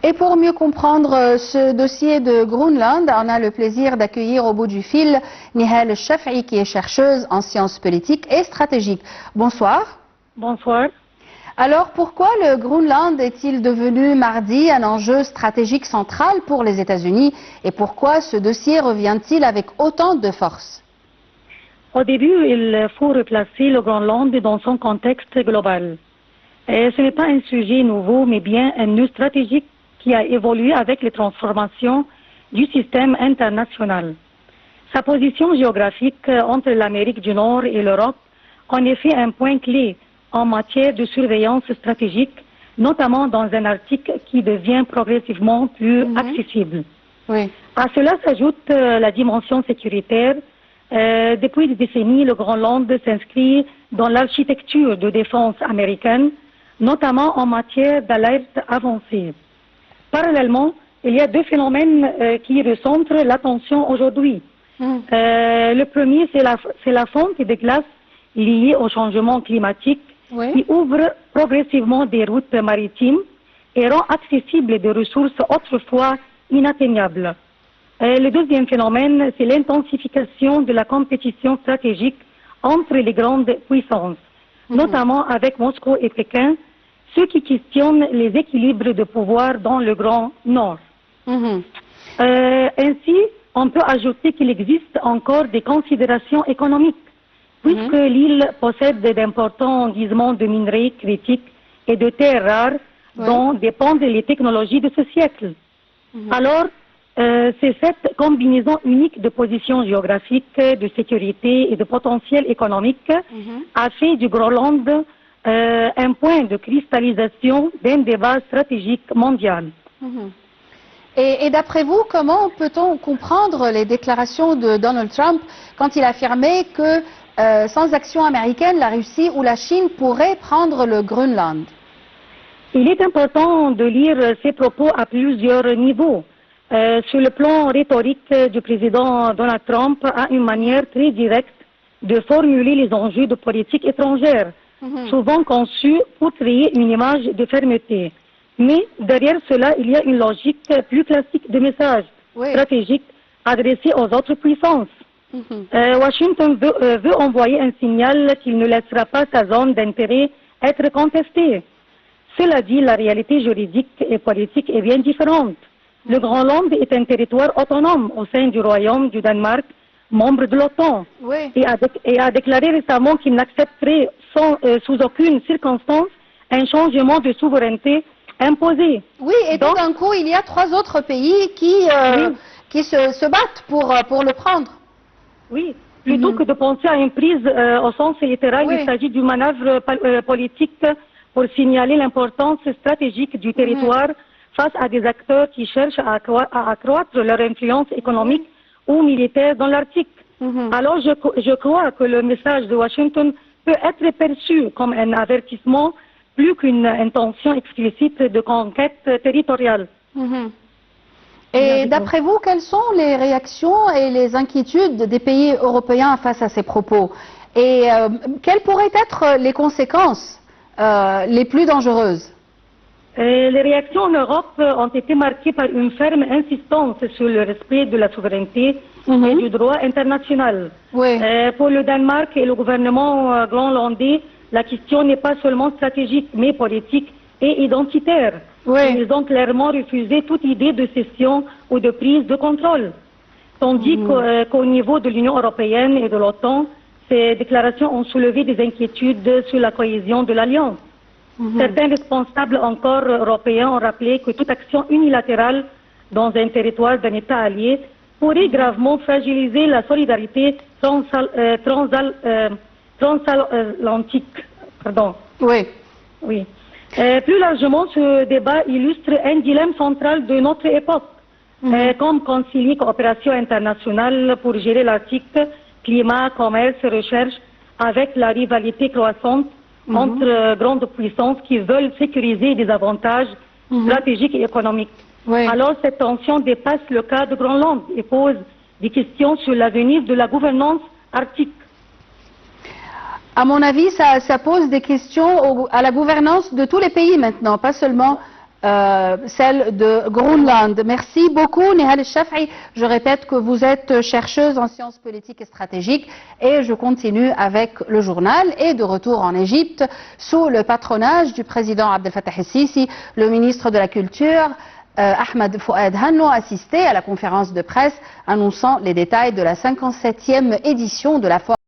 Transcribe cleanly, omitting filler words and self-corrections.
Et pour mieux comprendre ce dossier de Groenland, on a le plaisir d'accueillir au bout du fil Nihal Shaf'i, qui est chercheuse en sciences politiques et stratégiques. Bonsoir. Bonsoir. Alors, pourquoi le Groenland est-il devenu mardi un enjeu stratégique central pour les États-Unis et pourquoi ce dossier revient-il avec autant de force? Au début, il faut replacer le Groenland dans son contexte global. Et ce n'est pas un sujet nouveau, mais bien un nœud stratégique qui a évolué avec les transformations du système international. Sa position géographique entre l'Amérique du Nord et l'Europe en est fait un point clé en matière de surveillance stratégique, notamment dans un article qui devient progressivement plus accessible. Oui. À cela s'ajoute la dimension sécuritaire. Depuis des décennies, le Groenland s'inscrit dans l'architecture de défense américaine, notamment en matière d'alerte avancée. Parallèlement, il y a deux phénomènes qui recentrent l'attention aujourd'hui. Le premier, c'est la fonte des glaces liée au changement climatique qui ouvre progressivement des routes maritimes et rend accessibles des ressources autrefois inatteignables. Le deuxième phénomène, c'est l'intensification de la compétition stratégique entre les grandes puissances, notamment avec Moscou et Pékin, ce qui questionne les équilibres de pouvoir dans le Grand Nord. Ainsi, on peut ajouter qu'il existe encore des considérations économiques, puisque l'île possède d'importants gisements de minerais critiques et de terres rares dont dépendent les technologies de ce siècle. Alors, c'est cette combinaison unique de positions géographiques, de sécurité et de potentiel économique a fait du Groenland un point de cristallisation d'un débat stratégique mondial. Et d'après vous, comment peut-on comprendre les déclarations de Donald Trump quand il affirmait que sans action américaine, la Russie ou la Chine pourraient prendre le Groenland? Il est important de lire ces propos à plusieurs niveaux. Sur le plan rhétorique du président Donald Trump a une manière très directe de formuler les enjeux de politique étrangère, souvent conçus pour créer une image de fermeté. Mais derrière cela, il y a une logique plus classique de messages stratégiques adressés aux autres puissances. Washington veut envoyer un signal qu'il ne laissera pas sa zone d'intérêt être contestée. Cela dit, la réalité juridique et politique est bien différente. Le Groenland est un territoire autonome au sein du Royaume du Danemark, membre de l'OTAN, et a déclaré récemment qu'il n'accepterait sous aucune circonstance un changement de souveraineté imposé. Oui, et donc, tout d'un coup, il y a 3 autres pays qui se battent pour le prendre. Oui, plutôt que de penser à une prise au sens littéral, il s'agit d'une manœuvre politique pour signaler l'importance stratégique du territoire face à des acteurs qui cherchent à accroître leur influence économique ou militaire dans l'Arctique. Alors je crois que le message de Washington peut être perçu comme un avertissement plus qu'une intention explicite de conquête territoriale. Et d'après vous, quelles sont les réactions et les inquiétudes des pays européens face à ces propos? Et quelles pourraient être les conséquences les plus dangereuses? Les réactions en Europe ont été marquées par une ferme insistance sur le respect de la souveraineté et du droit international. Pour le Danemark et le gouvernement groenlandais, la question n'est pas seulement stratégique, mais politique et identitaire. Ils ont clairement refusé toute idée de cession ou de prise de contrôle. Tandis qu'au niveau de l'Union européenne et de l'OTAN, ces déclarations ont soulevé des inquiétudes sur la cohésion de l'Alliance. Certains responsables encore européens ont rappelé que toute action unilatérale dans un territoire d'un État allié pourrait gravement fragiliser la solidarité transatlantique. Plus largement, ce débat illustre un dilemme central de notre époque. Comme concilier coopération internationale pour gérer l'Arctique, climat, commerce, recherche, avec la rivalité croissante entre grandes puissances qui veulent sécuriser des avantages stratégiques et économiques. Alors cette tension dépasse le cas de Groenland et pose des questions sur l'avenir de la gouvernance arctique. À mon avis, ça pose des questions à la gouvernance de tous les pays maintenant, pas seulement celle de Groenland. Merci beaucoup, Nihal El-Shaf'i. Je répète que vous êtes chercheuse en sciences politiques et stratégiques et je continue avec le journal et de retour en Égypte sous le patronage du président Abdel Fattah el-Sisi, le ministre de la Culture Ahmed Fouad Hanno assisté à la conférence de presse annonçant les détails de la 57e édition de la foire